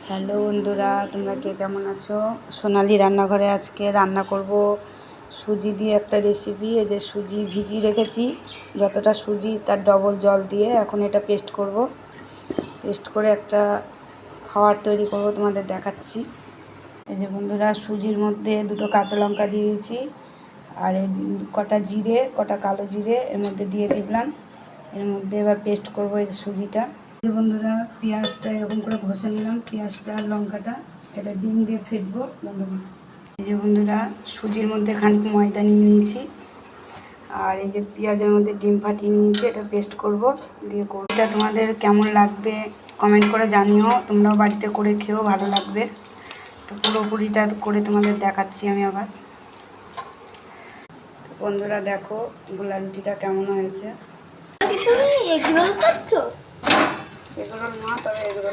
Hello বন্ধুরা, তোমরা কে কেমন আছো? সোনালি রান্নাঘরে আজকে রান্না করব সুজি দিয়ে একটা রেসিপি। এই যে সুজি ভিজিয়ে রেখেছি, যতটা সুজি তার ডবল জল দিয়ে এখন এটা পেস্ট করব। পেস্ট করে একটা খাবার তৈরি করব, তোমাদের দেখাচ্ছি। এই যে বন্ধুরা, সুজির মধ্যে দুটো কাঁচা লঙ্কা দিয়ে দিয়েছি, আর এই কটা জিরে, কটা কালো জিরে এর মধ্যে দিয়ে দিলাম। এর মধ্যে এবার পেস্ট করব এই সুজিটা। বন্ধুরা, পেঁয়াজটা এরকম করে ঘষে নিলাম, পেঁয়াজটা আর লঙ্কাটা, এটা ডিম দিয়ে ফেটবো বন্ধুরা। এই যে বন্ধুরা, সুজির মধ্যে খানিক ময়দা নিয়ে নিয়েছি, আর এই যে পেঁয়াজের মধ্যে ডিম ফাটিয়ে নিয়েছি, এটা পেস্ট করব দিয়ে করব। এটা তোমাদের কেমন লাগবে কমেন্ট করে জানিও, তোমরাও বাড়িতে করে খেয়েও ভালো লাগবে। তো পুরোপুরিটা করে তোমাদের দেখাচ্ছি আমি আবার। বন্ধুরা দেখো, গোলা রুটিটা কেমন হয়েছে। এগুলো খাচ্ছ? এগুলো না, তবে এগুলো